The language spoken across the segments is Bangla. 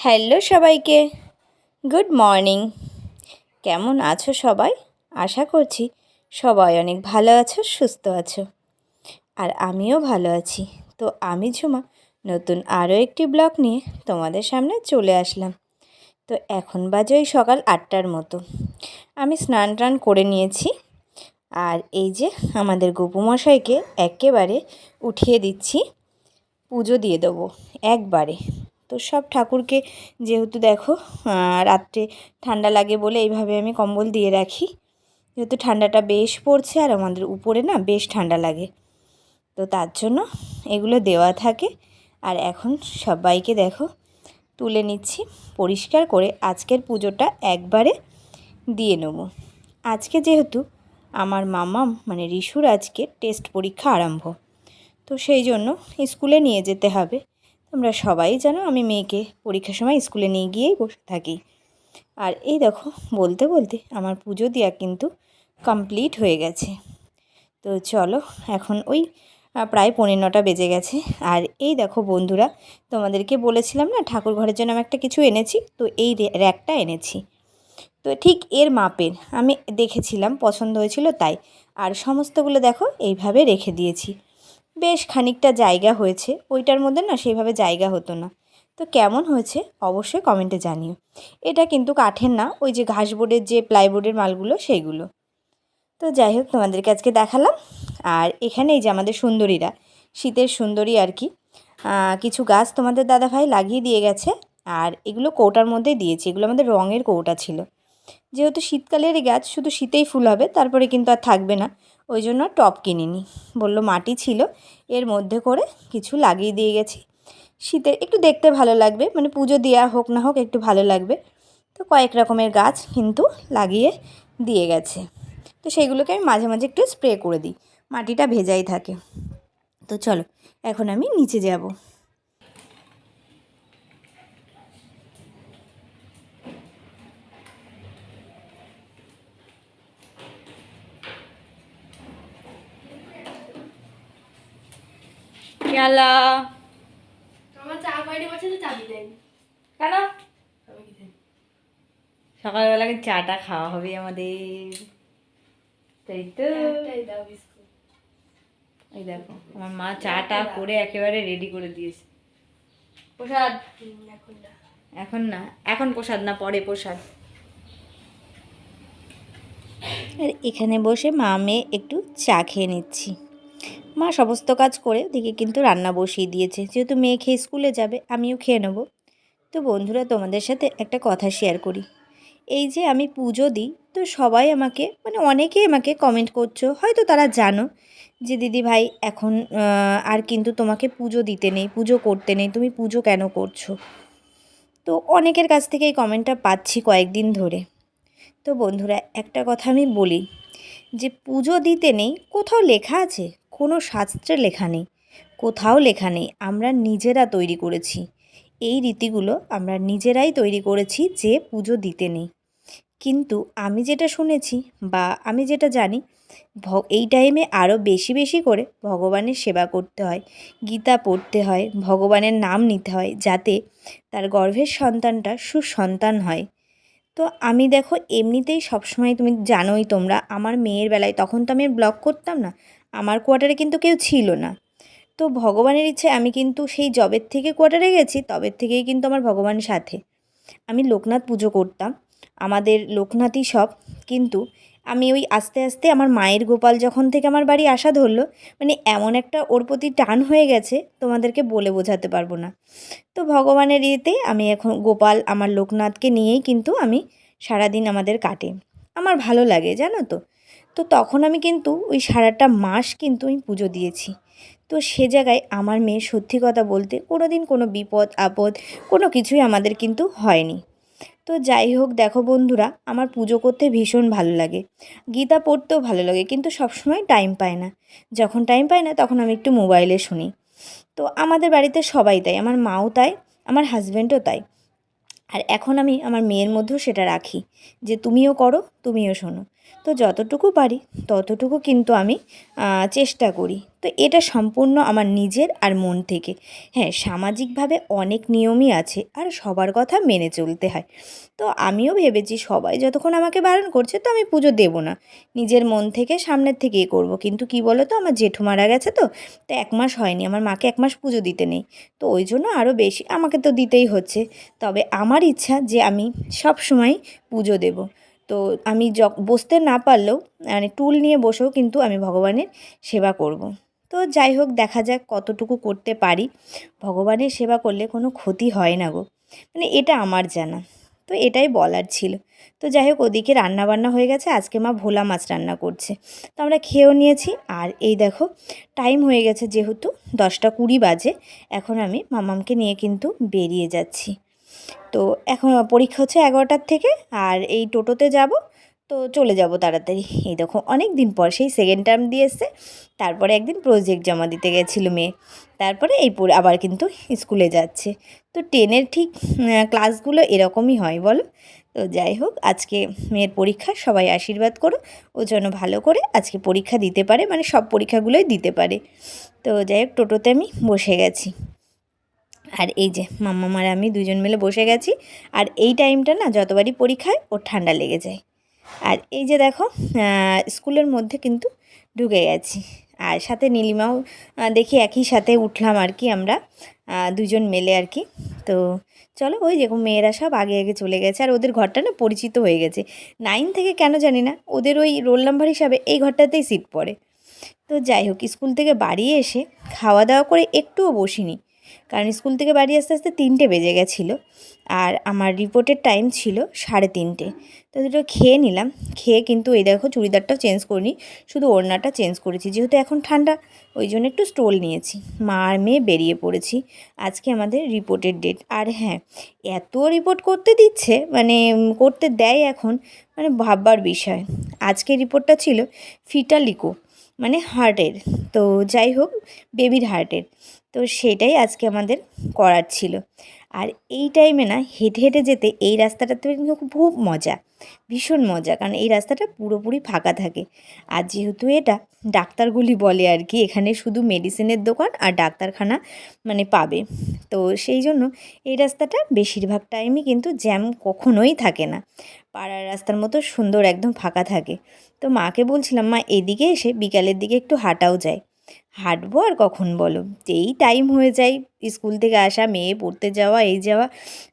হ্যালো সবাইকে, গুড মর্নিং। কেমন আছো সবাই? আশা করছি সবাই অনেক ভালো আছো, সুস্থ আছো। আর আমিও ভালো আছি। তো আমি ঝুমা নতুন আরও একটি ব্লগ নিয়ে তোমাদের সামনে চলে আসলাম। তো এখন বাজে ওই সকাল 8টার মতো। আমি স্নান টান করে নিয়েছি। আর এই যে আমাদের গোপুমশাইকে একেবারে উঠিয়ে দিচ্ছি, পুজো দিয়ে দেবো একবারে। তো সব ঠাকুরকে যেহেতু দেখো রাত্রে ঠান্ডা লাগে বলে এইভাবে আমি কম্বল দিয়ে রাখি, যেহেতু ঠান্ডাটা বেশ পড়ছে আর আমাদের উপরে না বেশ ঠান্ডা লাগে, তো তার জন্য এগুলো দেওয়া থাকে। আর এখন সবাইকে দেখো তুলে নিচ্ছি পরিষ্কার করে, আজকের পুজোটা একবারে দিয়ে নেব। আজকে যেহেতু আমার মামাম মানে রিশুর আজকে টেস্ট পরীক্ষা আরম্ভ, তো সেই জন্য স্কুলে নিয়ে যেতে হবে। তোমরা সবাই জানো আমি মেয়েকে পরীক্ষার সময় স্কুলে নিয়ে গিয়েই বসে থাকি। আর এই দেখো বলতে বলতে আমার পুজো দেওয়া কিন্তু কমপ্লিট হয়ে গেছে। তো চলো এখন ওই প্রায় 9:15 বেজে গেছে। আর এই দেখো বন্ধুরা, তোমাদেরকে বলেছিলাম না ঠাকুর ঘরের জন্য আমি একটা কিছু এনেছি, তো এই র্যাকটা এনেছি। তো ঠিক এর মাপের আমি দেখেছিলাম, পছন্দ হয়েছিল তাই। আর সমস্তগুলো দেখো এইভাবে রেখে দিয়েছি। বেশ খানিকটা জায়গা হয়েছে, ওইটার মধ্যে না সেইভাবে জায়গা হতো না। তো কেমন হয়েছে অবশ্যই কমেন্টে জানিও। এটা কিন্তু কাঠের না, ওই যে ঘাসবোর্ডের যে প্লাইবোর্ডের মালগুলো সেইগুলো। তো যাই হোক তোমাদেরকে আজকে দেখালাম। আর এখানে এই যে আমাদের সুন্দরীরা, শীতের সুন্দরী আর কি, কিছু গাছ তোমাদের দাদাভাই লাগিয়ে দিয়ে গেছে। আর এগুলো কৌটার মধ্যেই দিয়েছি, এগুলো আমাদের রঙের কৌটা ছিল। যেহেতু শীতকালেরই গাছ, শুধু শীতেই ফুল হবে, তারপরে কিন্তু আর থাকবে না, ওই জন্য টব কিনিনি। বললো মাটি ছিল, এর মধ্যে করে কিছু লাগিয়ে দিয়ে গেছি। শীতের একটু দেখতে ভালো লাগবে, মানে পুজো দেওয়া হোক না হোক একটু ভালো লাগবে। তো কয়েক রকমের গাছ কিন্তু লাগিয়ে দিয়ে গেছে। তো সেইগুলোকে আমি মাঝে মাঝে একটু স্প্রে করে দিই, মাটিটা ভেজাই থাকে। তো চলো এখন আমি নিচে যাব। গেলা আমার চা বাইরে বসে তো চাবি দেয়নি কেন? আমি কি জানি। সকালবেলা চাটা খাওয়া হবে আমাদের, তাই তো। একটাই দাও বিস্কুট। এই দেখো আমার মা চাটা করে একেবারে রেডি করে দিয়েছে। প্রসাদ এখন না, এখন না, এখন প্রসাদ না, পরে প্রসাদ। আর এখানে বসে মা মেয়ে একটু চা খেয়ে নিচ্ছি। মা সমস্ত কাজ করে দিকে কিন্তু রান্না বসিয়ে দিয়েছে, যেহেতু মেয়ে খেয়ে স্কুলে যাবে আমিও খেয়ে নেবো। তো বন্ধুরা তোমাদের সাথে একটা কথা শেয়ার করি। এই যে আমি পুজো দিই, তো সবাই আমাকে মানে অনেকেই আমাকে কমেন্ট করছো, হয়তো তারা জানো যে দিদি ভাই এখন আর কিন্তু তোমাকে পুজো দিতে নেই, পুজো করতে নেই, তুমি পুজো কেন করছো। তো অনেকের কাছ থেকে এই কমেন্টটা পাচ্ছি কয়েকদিন ধরে। তো বন্ধুরা একটা কথা আমি বলি, যে পুজো দিতে নেই কোথাও লেখা আছে? কোনো শাস্ত্রে লেখা নেই, কোথাও লেখা নেই, আমরা নিজেরা তৈরি করেছি। এই রীতিগুলো আমরা নিজেরাই তৈরি করেছি যে পুজো দিতে নেই। কিন্তু আমি যেটা শুনেছি বা আমি যেটা জানি, এই টাইমে আরও বেশি বেশি করে ভগবানের সেবা করতে হয়, গীতা পড়তে হয়, ভগবানের নাম নিতে হয়, যাতে তার গর্ভের সন্তানটা সুসন্তান হয়। তো আমি দেখো এমনিতেই সবসময়, তুমি জানোই তোমরা আমার মেয়ের বেলায়, তখন তো আমি ব্লগ করতাম না, আমার কোয়ার্টারে কিন্তু কেউ ছিল না। তো ভগবানের ইচ্ছে আমি কিন্তু সেই জবের থেকে কোয়ার্টারে গেছি, তবের থেকেই কিন্তু আমার ভগবানের সাথে। আমি লোকনাথ পুজো করতাম, আমাদের লোকনাথই সব। কিন্তু আমি ওই আস্তে আস্তে আমার মায়ের গোপাল যখন থেকে আমার বাড়ি আসা ধরলো, মানে এমন একটা ওর প্রতি টান হয়ে গেছে তোমাদেরকে বলে বোঝাতে পারবো না। তো ভগবানের ইয়েতে আমি এখন গোপাল আমার লোকনাথকে নিয়েই কিন্তু আমি সারাদিন আমাদের কাটে, আমার ভালো লাগে জানো তো। তো তখন আমি কিন্তু ওই সারাটা মাস কিন্তু আমি পুজো দিয়েছি। তো সে জায়গায় আমার মেয়ে সত্যি কথা বলতে কোনো দিন কোনো বিপদ আপদ কোনো কিছুই আমাদের কিন্তু হয়নি। তো যাই হোক দেখো বন্ধুরা, আমার পুজো করতে ভীষণ ভালো লাগে, গীতা পড়তেও ভালো লাগে, কিন্তু সবসময় টাইম পায় না। যখন টাইম পায় না তখন আমি একটু মোবাইলে শুনি। তো আমাদের বাড়িতে সবাই তাই, আমার মাও তাই, আমার হাজব্যান্ডও তাই। আর এখন আমি আমার মেয়ের মধ্যেও সেটা রাখি যে তুমিও করো, তুমিও শোনো। তো যতটুকু পারি ততটুকু কিন্তু আমি চেষ্টা করি। তো এটা সম্পূর্ণ আমার নিজের আর মন থেকে। হ্যাঁ, সামাজিকভাবে অনেক নিয়মই আছে আর সবার কথা মেনে চলতে হয়। তো আমিও ভেবেছি সবাই যতক্ষণ আমাকে বারণ করছে তো আমি পুজো দেবো না, নিজের মন থেকে সামনের থেকেই করব। কিন্তু কি বলো তো, আমার জেঠু মারা গেছে, তো 1 মাস হয়নি, আমার মাকে 1 মাস পুজো দিতে নেই। তো ওই জন্য আরও বেশি আমাকে তো দিতেই হচ্ছে। তবে আমার ইচ্ছা যে আমি সব সময় পুজো দেব। তো আমি বসতে না পারলেও মানে টুল নিয়ে বসেও কিন্তু আমি ভগবানের সেবা করব। তো যাই হোক, দেখা যাক কতটুকু করতে পারি। ভগবানের সেবা করলে কোনো ক্ষতি হয় না গো, মানে এটা আমার জানা। তো এটাই বলার ছিল। তো যাই হোক, ওদিকে রান্নাবান্না হয়ে গেছে, আজকে মা ভোলা মাছ রান্না করছে। তো আমরা খেয়েও নিয়েছি। আর এই দেখো, টাইম হয়ে গেছে যেহেতু 10টা 20 বাজে, এখন আমি মামামকে নিয়ে কিন্তু বেরিয়ে যাচ্ছি। তো এখন পরীক্ষা হচ্ছে 11টার থেকে, আর এই টোটোতে যাব, তো চলে যাব তাড়াতাড়ি। এই দেখো, অনেক দিন পর সেই সেকেন্ড টার্ম দিয়ে এসছে, তারপরে একদিন প্রজেক্ট জমা দিতে গেছিলো মেয়ে, তারপরে এই পরে আবার কিন্তু স্কুলে যাচ্ছে। তো 10-এর ঠিক ক্লাসগুলো এরকমই হয় বলো। তো যাই হোক, আজকে মেয়ের পরীক্ষা, সবাই আশীর্বাদ করো ও যেন ভালো করে আজকে পরীক্ষা দিতে পারে, মানে সব পরীক্ষাগুলোই দিতে পারে। তো যাই হোক, টোটোতে আমি বসে গেছি। আর এই যে মাম্মাম আর আমি দুজন মিলে বসে গেছি। আর এই টাইমটা না, যতবারই পরীক্ষায় ওর ঠান্ডা লেগে যায়। আর এই যে দেখো, স্কুলের মধ্যে কিন্তু ঢুকে গেছি। আর সাথে নীলিমাও দেখি একই সাথে উঠলাম আর কি, আমরা দুজন মিলে আর কি। তো চলো, ওই যেরকম মেয়েরা সব আগে আগে চলে গেছে, আর ওদের ঘরটা না পরিচিত হয়ে গেছে। 9 থেকে কেন জানি না, ওদের ওই রোল নাম্বার হিসাবে এই ঘরটাতেই সিট পড়ে। তো যাই হোক, স্কুল থেকে বাড়ি এসে খাওয়া দাওয়া করে একটুও বসিনি, কারণ স্কুল থেকে বাড়ি আসতে আসতে 3টে বেজে গেছিলো। আর আমার রিপোর্টের টাইম ছিল 3:30। তো দুটো খেয়ে নিলাম। খেয়ে কিন্তু এই দেখো, চুড়িদারটাও চেঞ্জ করিনি, শুধু ওড়নাটা চেঞ্জ করেছি, যেহেতু এখন ঠান্ডা ওই জন্য একটু স্টোল নিয়েছি। মা আর মেয়ে বেরিয়ে পড়েছি। আজকে আমাদের রিপোর্টের ডেট। আর হ্যাঁ, এত রিপোর্ট করতে দিচ্ছে, মানে করতে দেয় এখন, মানে ভাববার বিষয়। আজকে রিপোর্টটা ছিল ফিটালিকো, মানে হার্টের। তো যাই হোক, বেবির হার্টের। তো সেটাই আজকে আমাদের করার ছিল। আর এই টাইমে না, হেঁটে হেঁটে যেতে এই রাস্তাটাতে কিন্তু খুব মজা, ভীষণ মজা, কারণ এই রাস্তাটা পুরোপুরি ফাঁকা থাকে। আর যেহেতু এটা ডাক্তারগুলি বলে আর কি, এখানে শুধু মেডিসিনের দোকান আর ডাক্তারখানা মানে পাবে। তো সেই জন্য এই রাস্তাটা বেশিরভাগ টাইমই কিন্তু জ্যাম কখনোই থাকে না, পাড়ার রাস্তার মতো সুন্দর একদম ফাঁকা থাকে। তো মাকে বলছিলাম, মা এদিকে এসে বিকালের দিকে একটু হাঁটাও যায়। হাঁটবো আর কখন বলো, যেই টাইম হয়ে যায় স্কুল থেকে আসা, মেয়ে পড়তে যাওয়া, এই যাওয়া,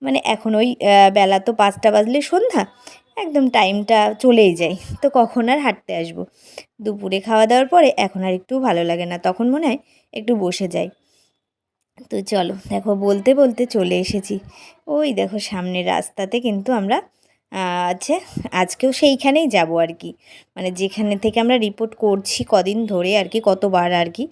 মানে এখন ওই বেলা তো 5টা বাজলে সন্ধ্যা, একদম টাইমটা চলেই যায়। তো কখন আর হাঁটতে আসবো, দুপুরে খাওয়া দাওয়ার পরে এখন আর একটু ভালো লাগে না, তখন মনে হয় একটু বসে যাই। তো চলো, দেখো বলতে বলতে চলে এসেছি। ওই দেখো সামনের রাস্তাতে কিন্তু আমরা আছে, আজকেও সেইখানেই যাব আর কি, মানে যেখানে থেকে আমরা রিপোর্ট করছি কদিন ধরে আর কি, কতবার আর কি,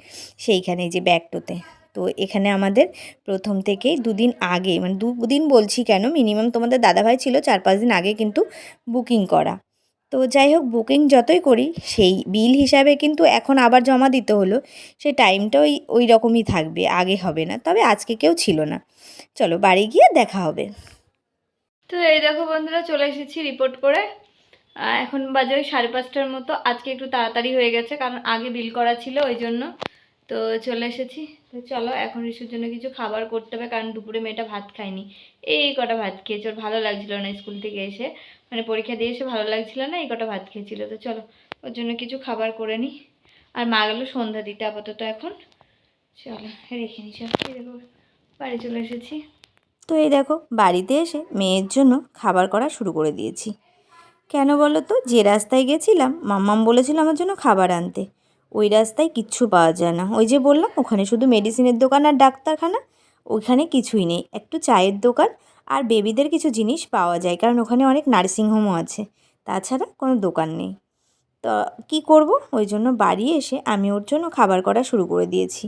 সেইখানেই যে ব্যাকটোতে। তো এখানে আমাদের প্রথম থেকেই 2 দিন আগে, মানে 2 দিন বলছি কেন, মিনিমাম তোমাদের দাদাভাই ছিল 4-5 দিন আগে কিন্তু বুকিং করা। তো যাই হোক, বুকিং যতই করি সেই বিল হিসাবে কিন্তু এখন আবার জমা দিতে হলো, সেই টাইমটা ওই রকমই থাকবে, আগে হবে না। তবে আজকে কেউ ছিল না, চলো বাড়ি গিয়ে দেখা হবে। তো এই দেখো বন্ধুরা, চলে এসেছি রিপোর্ট করে। এখন বাজে ওই 5:30টার মতো। আজকে একটু তাড়াতাড়ি হয়ে গেছে, কারণ আগে বিল করা ছিল ওই জন্য। তো চলে এসেছি। তো চলো, এখন রিসুর জন্য কিছু খাবার করতে হবে, কারণ দুপুরে মেয়েটা ভাত খায়নি। এই কটা ভাত খেয়েছে, ওর ভালো লাগছিল না স্কুল থেকে এসে, মানে পরীক্ষা দিয়ে এসে ভালো লাগছিল না, এই কটা ভাত খেয়েছিল। তো চলো, ওর জন্য কিছু খাবার করে নিই। আর মা গেল সন্ধ্যা দিতে আপাতত এখন। চলো রেখে নিই সব। এই দেখো, বাড়ি চলে এসেছি। তো এই দেখো, বাড়িতে এসে মেয়ের জন্য খাবার করা শুরু করে দিয়েছি। কেন বলো তো, যে রাস্তায় গেছিলাম মাম্মাম বলেছিল আমার জন্য খাবার আনতে, ওই রাস্তায় কিচ্ছু পাওয়া যায় না। ওই যে বললাম, ওখানে শুধু মেডিসিনের দোকান আর ডাক্তারখানা, ওইখানে কিছুই নেই। একটু চায়ের দোকান আর বেবিদের কিছু জিনিস পাওয়া যায়, কারণ ওখানে অনেক নার্সিংহোমও আছে, তাছাড়া কোনো দোকান নেই। তো কী করব, ওই জন্য বাড়ি এসে আমি ওর জন্য খাবার করা শুরু করে দিয়েছি।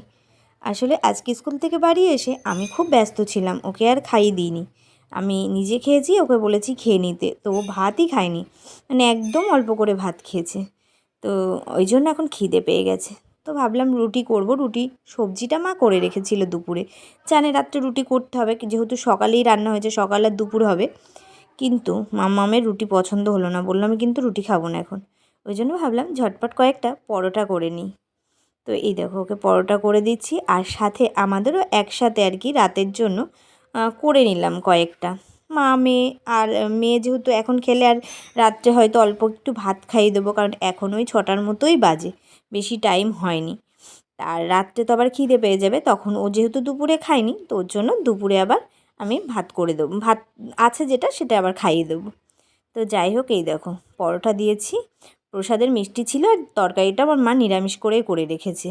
আসলে আজকে স্কুল থেকে বাড়ি এসে আমি খুব ব্যস্ত ছিলাম, ওকে আর খাইয়ে দিইনি। আমি নিজে খেয়েছি, ওকে বলেছি খেয়ে নিতে, তো ও ভাতই খায়নি, মানে একদম অল্প করে ভাত খেয়েছে। তো ওই জন্য এখন খিদে পেয়ে গেছে। তো ভাবলাম রুটি করব। রুটি সবজিটা মা করে রেখেছিল দুপুরে, জানে রাত্রে রুটি করতে হবে, যেহেতু সকালেই রান্না হয়েছে, সকাল আর দুপুর হবে। কিন্তু মাম্মামের রুটি পছন্দ হলো না, বললো আমি কিন্তু রুটি খাবো না এখন। ওই জন্য ভাবলাম ঝটপট কয়েকটা পরোটা করে নিই। তো এই দেখো ওকে পরোটা করে দিচ্ছি, আর সাথে আমাদেরও একসাথে আর কি রাতের জন্য করে নিলাম কয়েকটা। মা মেয়ে, আর মেয়ে যেহেতু এখন খেলে আর রাত্রে হয়তো অল্প একটু ভাত খাইয়ে দেবো, কারণ এখন ওই 6টার মতোই বাজে, বেশি টাইম হয়নি। আর রাত্রে তো আবার খিদে পেয়ে যাবে, তখন ও যেহেতু দুপুরে খায়নি, তো ওর জন্য দুপুরে আবার আমি ভাত করে দেবো, ভাত আছে যেটা সেটা আবার খাইয়ে দেবো। তো যাই হোক, এই দেখো পরোটা দিয়েছি, প্রসাদের মিষ্টি ছিল, আর তরকারিটা আমার মা নিরামিষ করেই করে রেখেছে,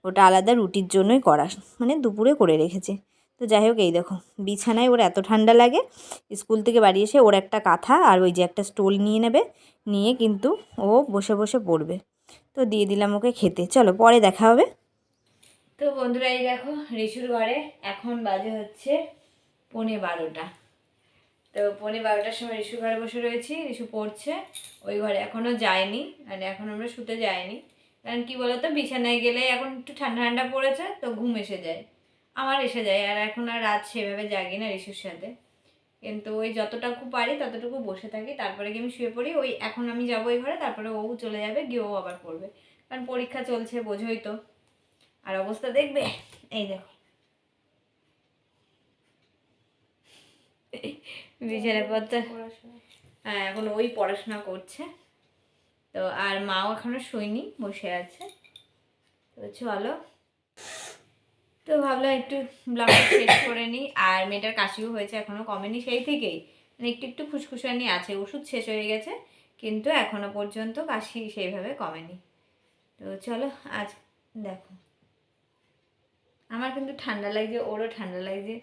ওটা আলাদা রুটির জন্যই করা, মানে দুপুরে করে রেখেছে। তো যাই হোক, এই দেখো বিছানায় ওর এত ঠান্ডা লাগে, স্কুল থেকে বাড়ি এসে ওর একটা কাঁথা আর ওই যে একটা স্টোল নিয়ে নেবে, নিয়ে কিন্তু ও বসে বসে পড়বে। তো দিয়ে দিলাম ওকে খেতে, চলো পরে দেখা হবে। তো বন্ধুরা এই দেখো রিশুর ঘরে এখন বাজে হচ্ছে 11:15। তো 11:15টার সময় রিশু ঘরে বসে রয়েছি, রিশু পড়ছে, ওই ঘরে এখনও যায়নি, মানে এখন আমরা শুতে যাইনি, কারণ কি বলতো বিছানায় গেলে এখন একটু ঠান্ডা ঠান্ডা পড়েছে তো ঘুম এসে যায়, আমার এসে যায়, আর এখন আর রাত সেভাবে জাগি না রিশুর সাথে, কিন্তু ওই যতটুকু পারি ততটুকু বসে থাকি, তারপরে গিয়ে আমি শুয়ে পড়ি। ওই এখন আমি যাবো ওই ঘরে, তারপরে ও চলে যাবে, গিয়ে ও আবার পড়বে, কারণ পরীক্ষা চলছে বোঝোই তো, আর অবস্থা দেখবে। এই দেখো বিছানাপত্র, হ্যাঁ এখন ওই পড়াশোনা করছে। তো আর মাও এখনো শুইনি, বসে আছে। তো চলো, তো ভাবলাম একটু ব্লগটা শেষ করে নিই। আর মেয়েটার কাশিও হয়েছে, এখনো কমেনি সেই থেকেই, মানে একটু একটু খুশখুশানি আছে, ওষুধ শেষ হয়ে গেছে কিন্তু এখনো পর্যন্ত কাশি সেইভাবে কমেনি। তো চলো আজ দেখো, আমার কিন্তু ঠান্ডা লাগছে, ওরও ঠান্ডা লাগছে,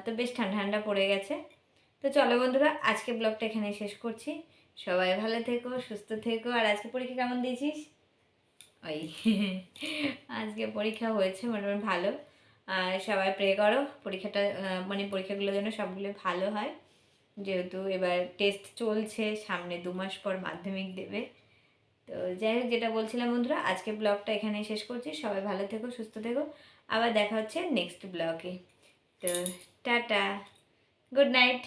তো বেশ ঠান্ডা ঠান্ডা পড়ে গেছে। তো চলো বন্ধুরা, আজকে ব্লগটা এখানে শেষ করছি। সবাই ভালো থেকো, সুস্থ থেকো। আর আজকে পরীক্ষা কেমন দিয়েছিস? ওই আজকে পরীক্ষা হয়েছে মোটামুটি ভালো, আর সবাই প্রে করো পরীক্ষাটা, মানে পরীক্ষাগুলো যেন সবগুলো ভালো হয়, যেহেতু এবার টেস্ট চলছে, সামনে 2 মাস পর মাধ্যমিক দেবে। তো যাই হোক, যেটা বলছিলাম বন্ধুরা, আজকে ব্লগটা এখানেই শেষ করছি। সবাই ভালো থেকো, সুস্থ থেকো, আবার দেখা হচ্ছে নেক্সট ব্লগে। তো টাটা, গুড নাইট।